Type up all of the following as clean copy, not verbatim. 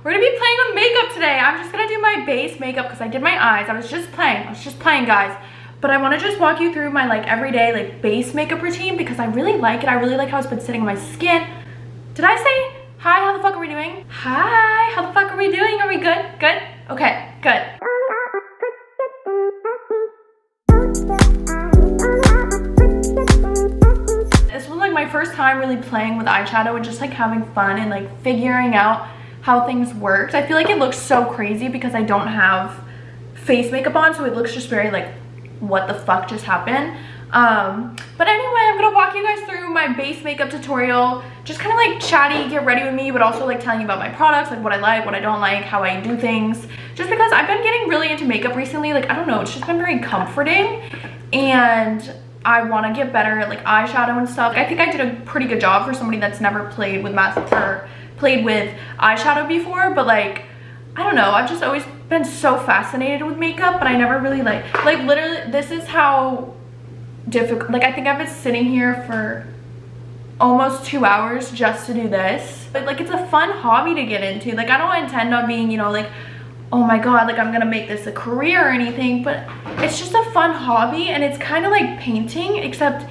We're gonna be playing with makeup today. I'm just gonna do my base makeup because I did my eyes. I was just playing, guys. But I wanna just walk you through my like everyday like base makeup routine because I really like it. I really like how it's been sitting on my skin. Did I say hi? How the fuck are we doing? Hi, how the fuck are we doing? Are we good? Good? Okay, good. This was like my first time really playing with eyeshadow and just like having fun and like figuring out how things worked. I feel like it looks so crazy because I don't have face makeup on, so it looks just very like, what the fuck just happened? But anyway, I'm gonna walk you guys through my base makeup tutorial, just kind of like chatty, get ready with me, but also like telling you about my products, like what I like, what I don't like, how I do things, just because I've been getting really into makeup recently. Like, I don't know, it's just been very comforting and I want to get better at like eyeshadow and stuff. I think I did a pretty good job for somebody that's never played with eyeshadow before, but like, I don't know, I've just always been so fascinated with makeup, but I never really like literally, this is how difficult, like I think I've been sitting here for almost 2 hours just to do this. But like, it's a fun hobby to get into. Like, I don't intend on being, you know, like, oh my god, like I'm gonna make this a career or anything, but it's just a fun hobby, and it's kind of like painting, except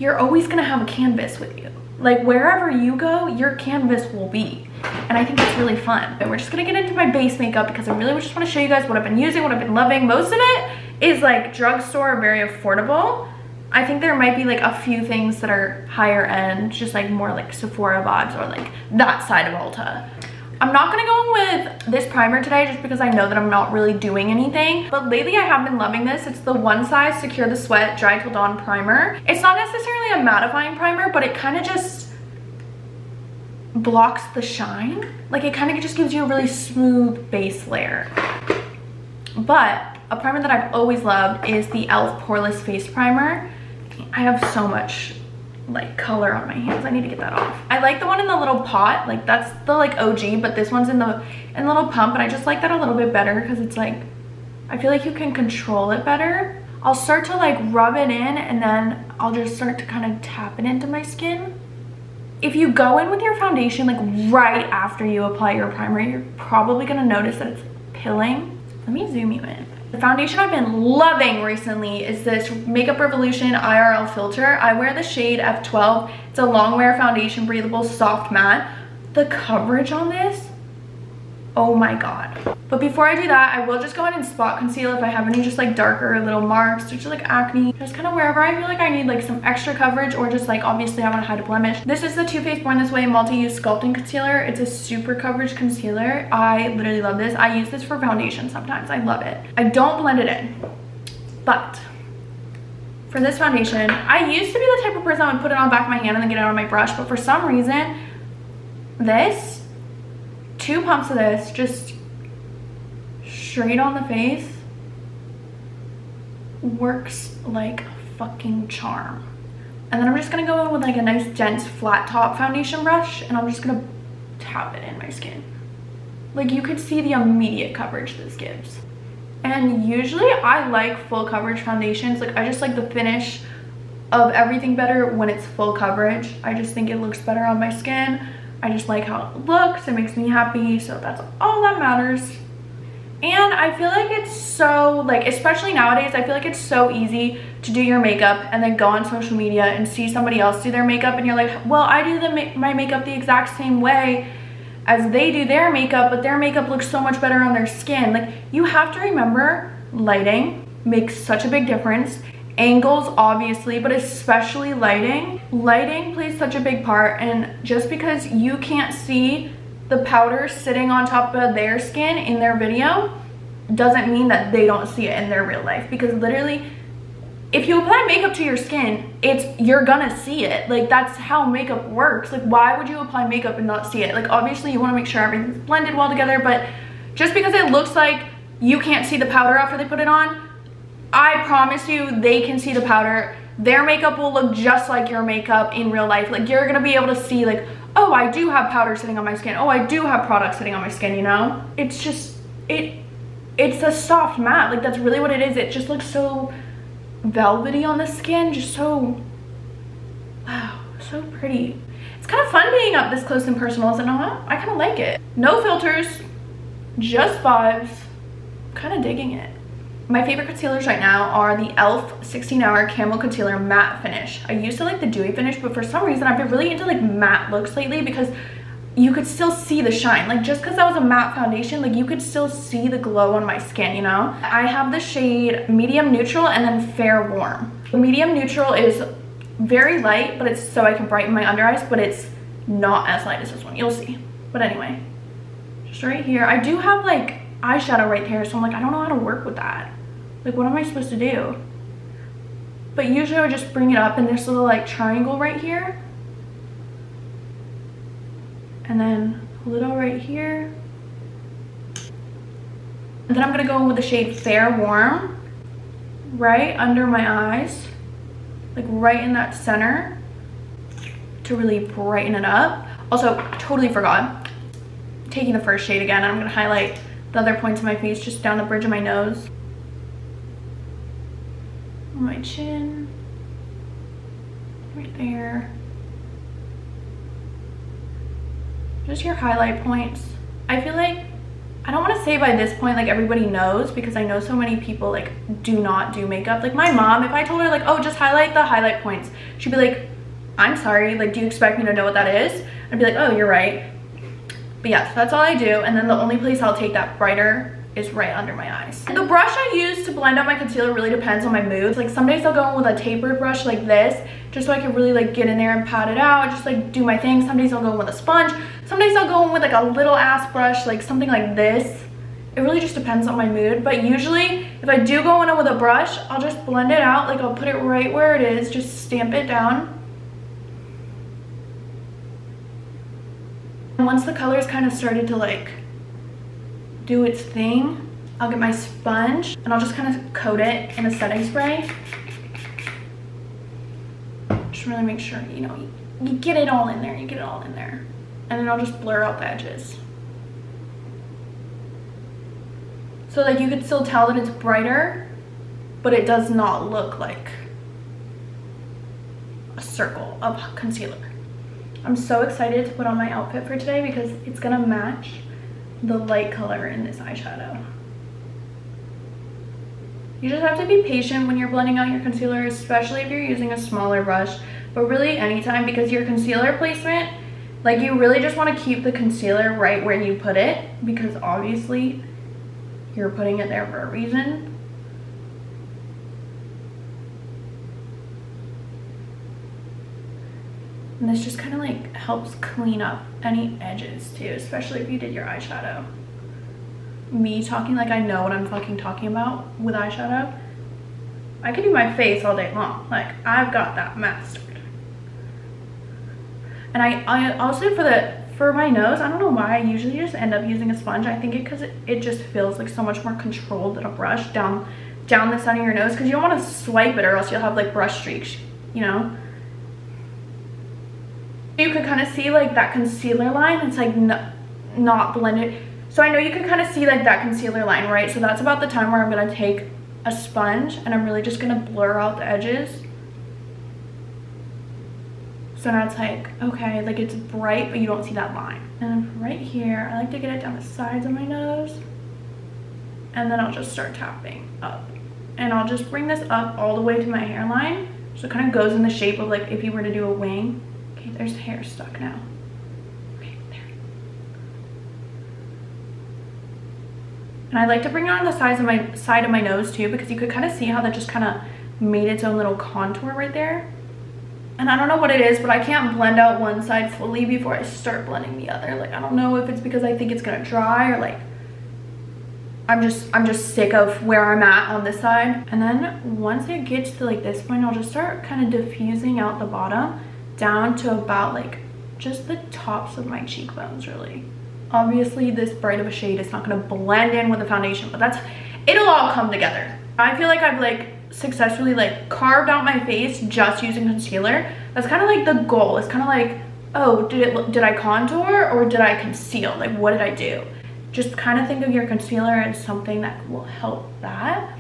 you're always gonna have a canvas with you. Like, wherever you go, your canvas will be. And I think that's really fun. And we're just gonna get into my base makeup because I really just want to show you guys what I've been using, what I've been loving. Most of it is like drugstore, very affordable. I think there might be like a few things that are higher end, just like more like Sephora vibes or like that side of Ulta. I'm not gonna go in with this primer today just because I know that I'm not really doing anything. But lately I have been loving this. It's the One Size Secure the Sweat Dry Till Dawn Primer. It's not necessarily a mattifying primer, but it kind of just blocks the shine. Like, it kind of just gives you a really smooth base layer. But a primer that I've always loved is the e.l.f. Poreless Face Primer. I have so much like color on my hands. I need to get that off. I like the one in the little pot, like that's the like OG, but this one's in the little pump, and I just like that a little bit better because it's like, I feel like you can control it better. I'll start to like rub it in, and then I'll just start to kind of tap it into my skin. If you go in with your foundation like right after you apply your primer, you're probably gonna notice that it's pilling. Let me zoom you in. The foundation I've been loving recently is this Makeup Revolution IRL filter. I wear the shade F12. It's a long wear foundation, breathable, soft matte. The coverage on this, oh my god. But before I do that, I will just go in and spot conceal if I have any just like darker little marks or just like acne, just kind of wherever I feel like I need like some extra coverage, or just like obviously I want to hide a blemish. This is the Too Faced Born This Way multi-use sculpting concealer. It's a super coverage concealer. I literally love this. I use this for foundation sometimes. I love it. I don't blend it in, but for this foundation, I used to be the type of person that would put it on the back of my hand and then get it on my brush, but for some reason, this, 2 pumps of this, just straight on the face, works like a fucking charm. And then I'm just gonna go in with like a nice dense flat top foundation brush, and I'm just gonna tap it in my skin. Like, you could see the immediate coverage this gives. And usually I like full coverage foundations. Like, I just like the finish of everything better when it's full coverage. I just think it looks better on my skin. I just like how it looks. It makes me happy, so that's all that matters. And I feel like it's so, like, especially nowadays, I feel like it's so easy to do your makeup and then go on social media and see somebody else do their makeup, and you're like, well, I do my makeup the exact same way as they do their makeup, but their makeup looks so much better on their skin. Like, you have to remember, lighting makes such a big difference. Angles, obviously, but especially lighting. Lighting plays such a big part, and just because you can't see the powder sitting on top of their skin in their video doesn't mean that they don't see it in their real life. Because literally, if you apply makeup to your skin, you're gonna see it. Like, that's how makeup works. Like, why would you apply makeup and not see it? Like, obviously you want to make sure everything's blended well together, but just because it looks like you can't see the powder after they put it on, I promise you they can see the powder. Their makeup will look just like your makeup in real life. Like, you're gonna be able to see, like, oh, I do have powder sitting on my skin. Oh, I do have product sitting on my skin, you know? It's just, it's a soft matte. Like, that's really what it is. It just looks so velvety on the skin. Just so, wow, so pretty. It's kind of fun being up this close and personal, isn't it? I kind of like it. No filters, just vibes. Kind of digging it. My favorite concealers right now are the e.l.f. 16-Hour Camo Concealer Matte Finish. I used to like the dewy finish, but for some reason I've been really into like matte looks lately because you could still see the shine. Like just because that was a matte foundation, like you could still see the glow on my skin, you know? I have the shade Medium Neutral and then Fair Warm. The Medium Neutral is very light, but it's so I can brighten my under eyes, but it's not as light as this one. You'll see. But anyway, just right here. I do have like eyeshadow right there, so I'm like, I don't know how to work with that. Like, what am I supposed to do? But usually I would just bring it up in this little like triangle right here. And then a little right here. And then I'm gonna go in with the shade Fair Warm right under my eyes, like right in that center, to really brighten it up. Also, totally forgot, taking the first shade again, I'm gonna highlight the other points of my face, just down the bridge of my nose, on my chin, right there. Just your highlight points. I feel like, I don't want to say by this point like everybody knows, because I know so many people like do not do makeup. Like my mom, if I told her like, oh, just highlight the highlight points, she'd be like, I'm sorry, like do you expect me to know what that is? I'd be like, oh, you're right. But yeah, so that's all I do. And then the only place I'll take that brighter is right under my eyes. The brush I use to blend out my concealer really depends on my mood. Like some days I'll go in with a tapered brush like this, just so I can really like get in there and pat it out, just like do my thing. Some days I'll go in with a sponge. Some days I'll go in with like a little ass brush, like something like this. It really just depends on my mood. But usually if I do go in with a brush, I'll just blend it out. Like I'll put it right where it is, just stamp it down. And once the color's kind of started to like do its thing, I'll get my sponge and I'll just kind of coat it in a setting spray. Just really make sure, you know, you get it all in there, you get it all in there. And then I'll just blur out the edges. So like you could still tell that it's brighter, but it does not look like a circle of concealer. I'm so excited to put on my outfit for today because it's gonna match the light color in this eyeshadow. You just have to be patient when you're blending out your concealer, especially if you're using a smaller brush, but really anytime, because your concealer placement, like you really just want to keep the concealer right where you put it, because obviously you're putting it there for a reason. And this just kind of like helps clean up any edges too, especially if you did your eyeshadow. Me talking like I know what I'm fucking talking about with eyeshadow. I could do my face all day long. Like I've got that mastered. And I also for my nose, I don't know why I usually just end up using a sponge. I think because it just feels like so much more controlled than a brush down the center of your nose, because you don't want to swipe it or else you'll have like brush streaks, you know. You could kind of see like that concealer line. It's like not blended. So I know you can kind of see like that concealer line, right? So that's about the time where I'm going to take a sponge and I'm really just going to blur out the edges. So now it's like, okay, like it's bright, but you don't see that line. And then right here, I like to get it down the sides of my nose. And then I'll just start tapping up. And I'll just bring this up all the way to my hairline. So it kind of goes in the shape of like if you were to do a wing. Okay, there's hair stuck now. Okay, there. And I like to bring it on the side of my nose too, because you could kind of see how that just kind of made its own little contour right there. And I don't know what it is, but I can't blend out one side fully before I start blending the other. Like I don't know if it's because I think it's gonna dry, or like I'm just sick of where I'm at on this side. And then once it gets to like this point, I'll just start kind of diffusing out the bottom down to about like just the tops of my cheekbones, really. Obviously this bright of a shade is not going to blend in with the foundation, but it'll all come together. I feel like I've like successfully like carved out my face just using concealer. That's kind of like the goal. It's kind of like, oh, did I contour or did I conceal? Like what did I do? Just kind of think of your concealer as something that will help that.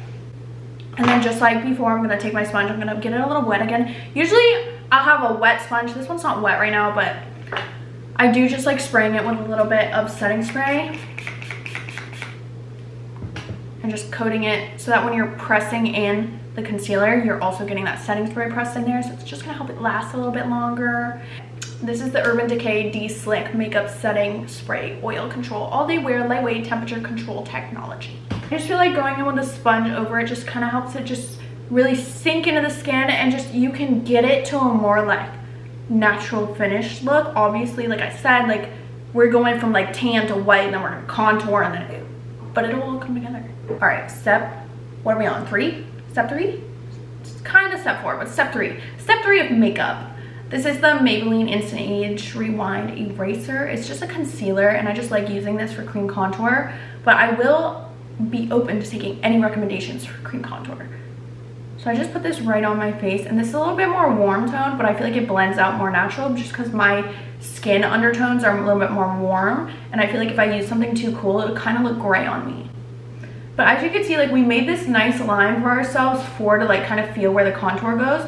And then just like before, I'm going to take my sponge, I'm going to get it a little wet again. Usually I'll have a wet sponge. This one's not wet right now, but I do just like spraying it with a little bit of setting spray and just coating it so that when you're pressing in the concealer, you're also getting that setting spray pressed in there, so it's just gonna help it last a little bit longer. This is the Urban Decay De-Slick Makeup Setting Spray Oil Control All Day Wear Lightweight Temperature Control Technology. I just feel like going in with a sponge over it just kind of helps it just really sink into the skin, and just you can get it to a more like natural finish look. Obviously, like I said, like we're going from like tan to white, and then we're gonna contour, and then but it'll all come together. All right, what are we on? 3? Step 3? It's kind of step 4, but step 3. Step 3 of makeup. This is the Maybelline Instant Age Rewind Eraser. It's just a concealer, and I just like using this for cream contour, but I will be open to taking any recommendations for cream contour. So I just put this right on my face, and this is a little bit more warm toned, but I feel like it blends out more natural just because my skin undertones are a little bit more warm, and I feel like if I use something too cool, it'll kind of look gray on me. But as you can see, like we made this nice line for ourselves to like kind of feel where the contour goes.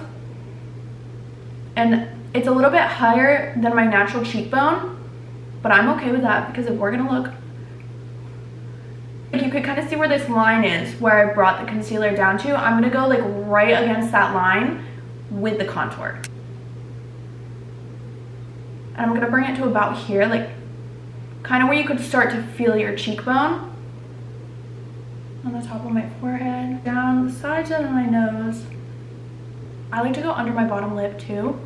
And it's a little bit higher than my natural cheekbone, but I'm okay with that because if we're gonna look, like you could kind of see where this line is, where I brought the concealer down to. I'm gonna go like right against that line with the contour. And I'm gonna bring it to about here, like kind of where you could start to feel your cheekbone. On the top of my forehead, down the sides of my nose. I like to go under my bottom lip too,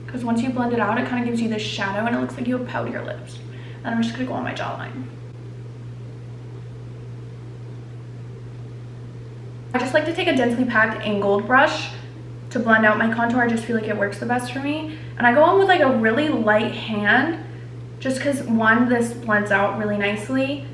because once you blend it out, it kind of gives you this shadow and it looks like you have powder lips. And I'm just gonna go on my jawline. I just like to take a densely packed angled brush to blend out my contour. I just feel like it works the best for me. And I go in with like a really light hand, just because one, this blends out really nicely,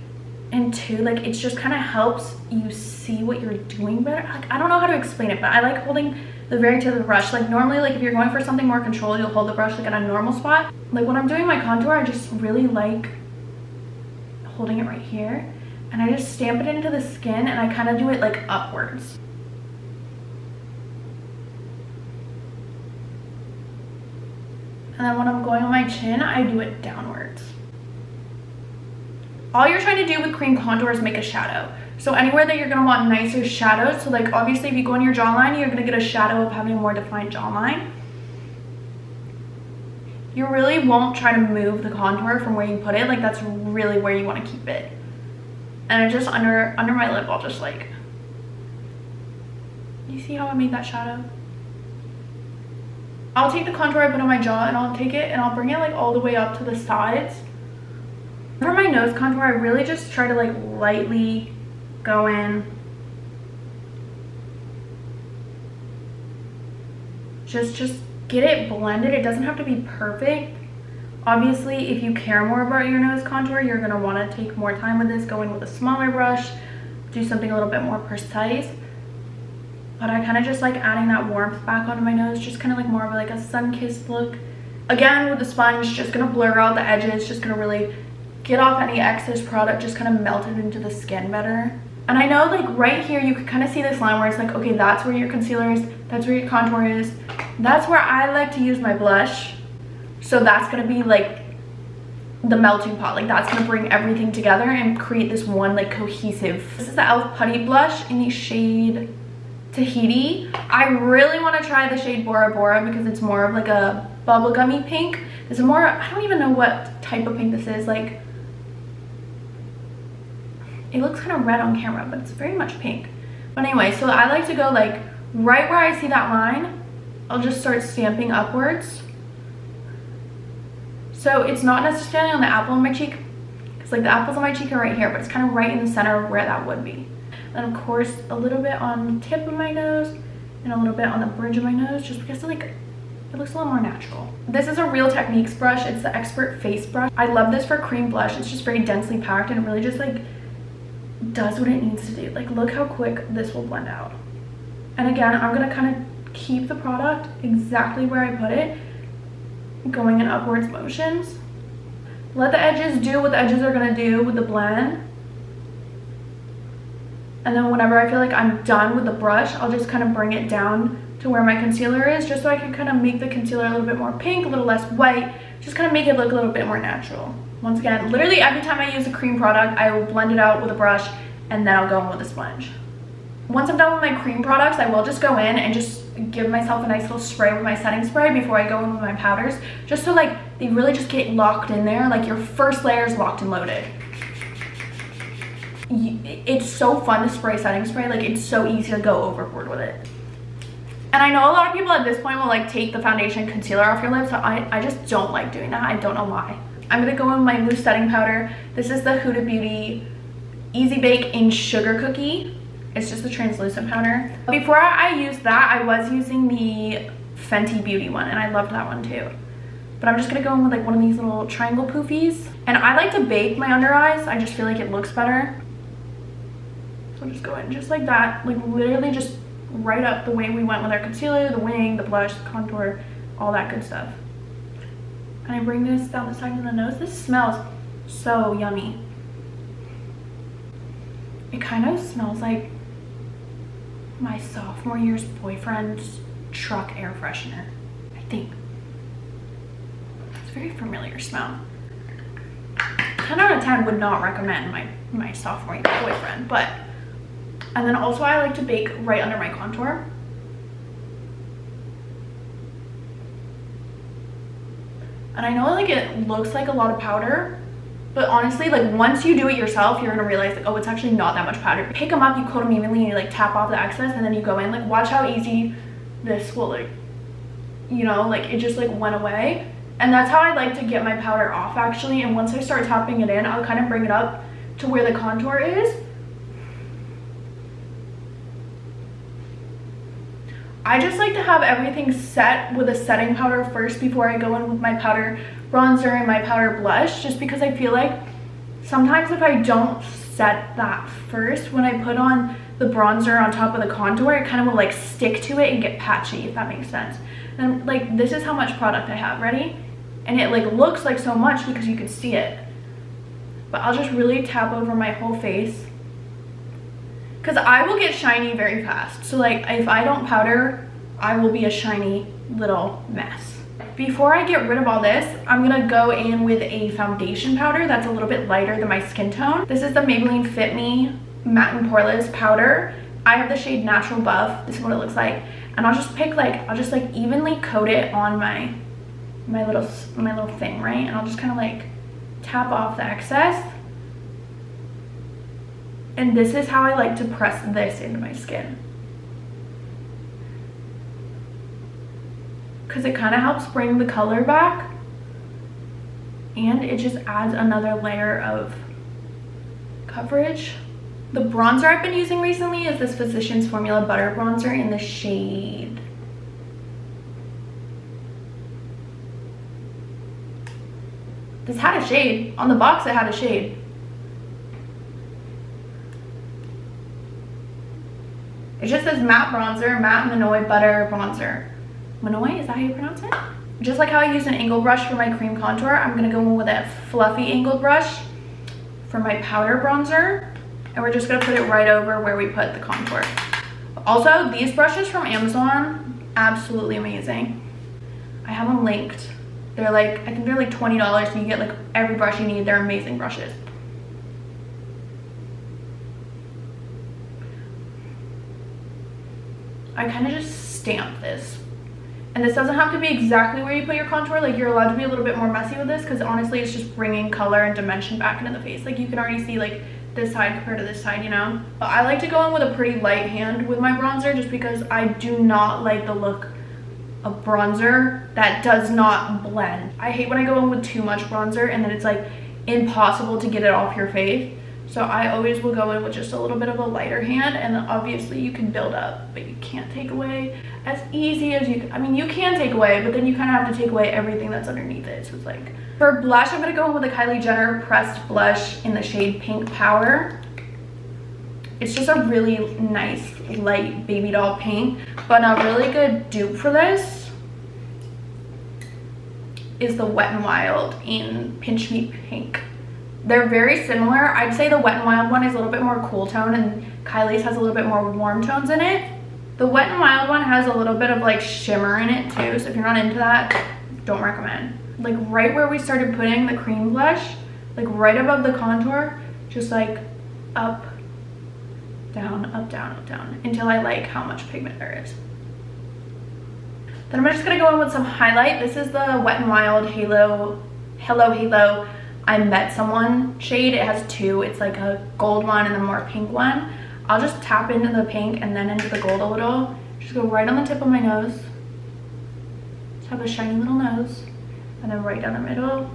and two, like it just kind of helps you see what you're doing better. Like I don't know how to explain it, but I like holding the very tip of the brush. Like normally, like if you're going for something more controlled, you'll hold the brush like at a normal spot. Like when I'm doing my contour, I just really like holding it right here, and I just stamp it into the skin, and I kind of do it like upwards. And then when I'm going on my chin, I do it downwards. All you're trying to do with cream contour is make a shadow. So anywhere that you're gonna want nicer shadows, so like obviously if you go on your jawline, you're gonna get a shadow of having a more defined jawline. You really won't try to move the contour from where you put it. Like that's really where you want to keep it. And I just under my lip, I'll just like, you see how I made that shadow? I'll take the contour I put on my jaw, and I'll take it and I'll bring it like all the way up to the sides. For my nose contour, I really just try to like lightly go in. Just get it blended. It doesn't have to be perfect. Obviously, if you care more about your nose contour, you're gonna wanna take more time with this, go in with a smaller brush, do something a little bit more precise. But I kind of just like adding that warmth back onto my nose, just kind of like more of like a sun-kissed look. Again, with the sponge, just gonna blur out the edges, just gonna really get off any excess product, just kind of melt it into the skin better. And I know like right here, you can kind of see this line where it's like, okay, that's where your concealer is, that's where your contour is. That's where I like to use my blush. So that's gonna be like the melting pot. Like that's gonna bring everything together and create this one like cohesive. This is the e.l.f. Putty Blush in the shade Tahiti. I really want to try the shade Bora Bora because it's more of like a bubblegummy pink. This is more, I don't even know what type of pink this is. Like, it looks kind of red on camera, but it's very much pink. But anyway, so I like to go like right where I see that line, I'll just start stamping upwards. So it's not necessarily on the apple of my cheek, because like the apples on my cheek are right here, but it's kind of right in the center of where that would be. And of course, a little bit on the tip of my nose and a little bit on the bridge of my nose, just because it looks a little more natural. This is a Real Techniques brush. It's the Expert Face brush. I love this for cream blush. It's just very densely packed and it really just like does what it needs to do. Like look how quick this will blend out. And again, I'm gonna kind of keep the product exactly where I put it, going in upwards motions. Let the edges do what the edges are gonna do with the blend. And then whenever I feel like I'm done with the brush, I'll just kind of bring it down to where my concealer is, just so I can kind of make the concealer a little bit more pink, a little less white, just kind of make it look a little bit more natural. Once again, literally every time I use a cream product, I will blend it out with a brush and then I'll go in with a sponge. Once I'm done with my cream products, I will just go in and just give myself a nice little spray with my setting spray before I go in with my powders, just so like they really just get locked in there, like your first layer is locked and loaded. It's so fun to spray setting spray, like it's so easy to go overboard with it. And I know a lot of people at this point will like take the foundation concealer off your lips, so I just don't like doing that. I don't know why. I'm gonna go in with my loose setting powder. This is the Huda Beauty Easy Bake in Sugar Cookie. It's just a translucent powder. Before I used that, I was using the Fenty Beauty one, and I loved that one too. But I'm just gonna go in with like one of these little triangle poofies. And I like to bake my under eyes. I just feel like it looks better. So I'll just go in just like that, like literally just right up the way we went with our concealer, the wing, the blush, the contour, all that good stuff. And I bring this down the side of the nose. This smells so yummy. It kind of smells like my sophomore year's boyfriend's truck air freshener, I think. It's a very familiar smell. 10 out of 10 would not recommend my sophomore year boyfriend, but. And then also I like to bake right under my contour. And I know like it looks like a lot of powder, but honestly, like once you do it yourself, you're gonna realize like, oh, it's actually not that much powder. Pick them up, you coat them evenly, and you like tap off the excess, and then you go in. Like watch how easy this will like, you know, like it just like went away. And that's how I like to get my powder off actually. And once I start tapping it in, I'll kind of bring it up to where the contour is. I just like to have everything set with a setting powder first before I go in with my powder bronzer and my powder blush, just because I feel like sometimes if I don't set that first, when I put on the bronzer on top of the contour, it kind of will like stick to it and get patchy, if that makes sense. And like this is how much product I have, ready? And it like looks like so much because you can see it. But I'll just really tap over my whole face, because I will get shiny very fast. So like if I don't powder, I will be a shiny little mess. Before I get rid of all this, I'm gonna go in with a foundation powder that's a little bit lighter than my skin tone. This is the Maybelline Fit Me Matte and Poreless powder. I have the shade Natural Buff. This is what it looks like. And I'll just pick like, I'll just like evenly coat it on my little thing, right? And I'll just kind of like tap off the excess. And this is how I like to press this into my skin, because it kind of helps bring the color back, and it just adds another layer of coverage. The bronzer I've been using recently is this Physicians Formula Butter Bronzer in the shade. This had a shade. On the box it had a shade. It just says matte bronzer, matte Manoy butter bronzer. Manoy, is that how you pronounce it? Just like how I use an angled brush for my cream contour, I'm gonna go in with a fluffy angled brush for my powder bronzer. And we're just gonna put it right over where we put the contour. Also, these brushes from Amazon, absolutely amazing. I have them linked. They're like, I think they're like $20, and you get like every brush you need. They're amazing brushes. I kind of just stamp this. And this doesn't have to be exactly where you put your contour. Like you're allowed to be a little bit more messy with this, because honestly it's just bringing color and dimension back into the face. Like you can already see like this side compared to this side, you know. But I like to go in with a pretty light hand with my bronzer, just because I do not like the look of bronzer that does not blend. I hate when I go in with too much bronzer and then it's like impossible to get it off your face. So I always will go in with just a little bit of a lighter hand, and then obviously you can build up, but you can't take away as easy as you can. I mean, you can take away, but then you kind of have to take away everything that's underneath it. So it's like, for blush, I'm gonna go in with a Kylie Jenner pressed blush in the shade Pink Power. It's just a really nice light baby doll pink, but a really good dupe for this is the Wet n Wild in Pinch Me Pink. They're very similar. I'd say the Wet n Wild one is a little bit more cool tone, and Kylie's has a little bit more warm tones in it. The Wet n Wild one has a little bit of like shimmer in it too, so if you're not into that, don't recommend. Like right where we started putting the cream blush, like right above the contour, just like up, down, up, down, up, down, until I like how much pigment there is. Then I'm just gonna go in with some highlight. This is the Wet n Wild Hello Halo I Met Someone shade. It has two. It's like a gold one and then more pink one. I'll just tap into the pink and then into the gold a little. Just go right on the tip of my nose. Just have a shiny little nose. And then right down the middle.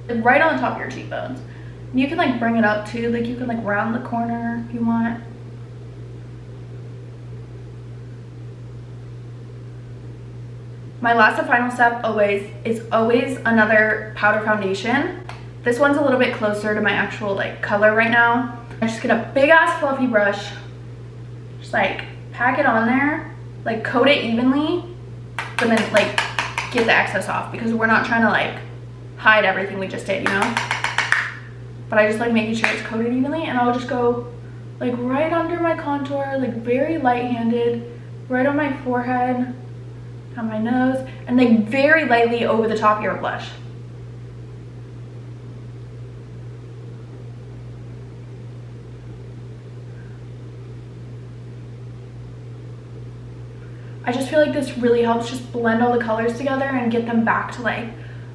And right on the top of your cheekbones. And you can like bring it up too. Like you can like round the corner if you want. My last and final step is always another powder foundation. This one's a little bit closer to my actual like color right now. I just get a big ass fluffy brush, just like pack it on there, like coat it evenly, and then like get the excess off because we're not trying to like hide everything we just did, you know? But I just like making sure it's coated evenly, and I'll just go like right under my contour, like very light-handed, right on my forehead, on my nose, and like very lightly over the top of your blush. I just feel like this really helps just blend all the colors together and get them back to like,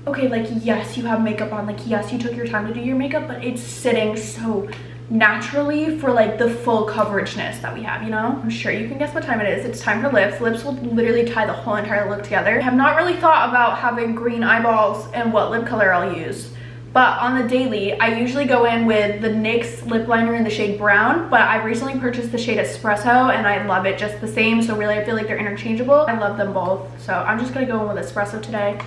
okay, like yes, you have makeup on, like yes, you took your time to do your makeup, but it's sitting so naturally for like the full coverageness that we have, you know? I'm sure you can guess what time it is. It's time for lips. Lips will literally tie the whole entire look together. I have not really thought about having green eyeballs and what lip color I'll use. But on the daily, I usually go in with the NYX lip liner in the shade Brown, but I recently purchased the shade Espresso and I love it just the same. So really I feel like they're interchangeable. I love them both. So I'm just gonna go in with Espresso today.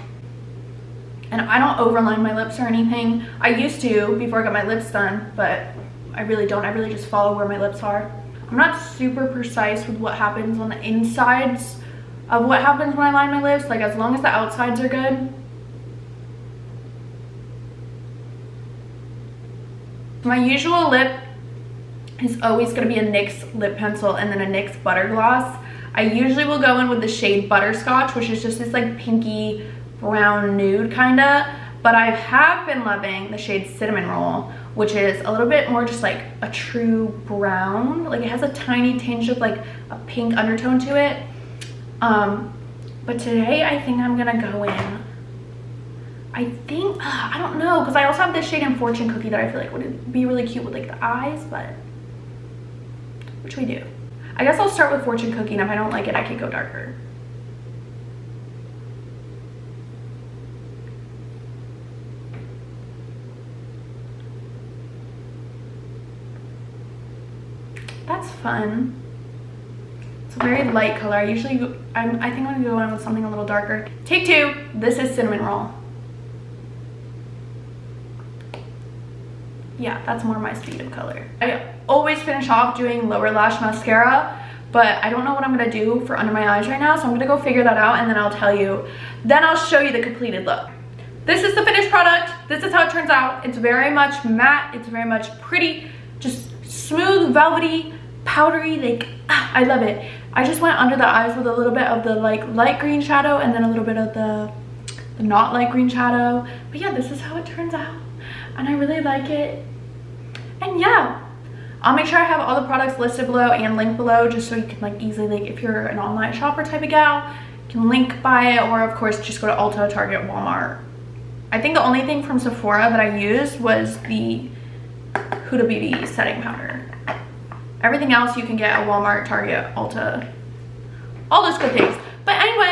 And I don't overline my lips or anything. I used to before I got my lips done, but I really don't. I really just follow where my lips are. I'm not super precise with what happens on the insides of what happens when I line my lips. Like as long as the outsides are good. My usual lip is always going to be a NYX lip pencil and then a NYX butter gloss. I usually will go in with the shade Butterscotch, which is just this like pinky brown nude kinda. But I have been loving the shade Cinnamon Roll, which is a little bit more just like a true brown. Like it has a tiny tinge of like a pink undertone to it. But today I think I'm gonna go in. I think, I don't know, because I also have this shade in Fortune Cookie that I feel like would be really cute with like the eyes, but which we do. I guess I'll start with Fortune Cookie, and if I don't like it, I can go darker. That's fun. It's a very light color. I think I'm gonna go in with something a little darker. Take two. This is Cinnamon Roll. Yeah, that's more my speed of color. I always finish off doing lower lash mascara, but I don't know what I'm gonna do for under my eyes right now, so I'm gonna go figure that out and then I'll tell you. Then I'll show you the completed look. This is the finished product. This is how it turns out. It's very much matte. It's very much pretty, just smooth, velvety, powdery, like, I love it. I just went under the eyes with a little bit of the like light green shadow and then a little bit of the not light green shadow. But yeah, this is how it turns out. And I really like it. And yeah, I'll make sure I have all the products listed below and linked below just so you can like easily, like if you're an online shopper type of gal, you can link buy it, or of course just go to Ulta, Target, Walmart. I think the only thing from Sephora that I used was the Huda Beauty setting powder. Everything else you can get at Walmart, Target, Ulta, all those good things. But anyway,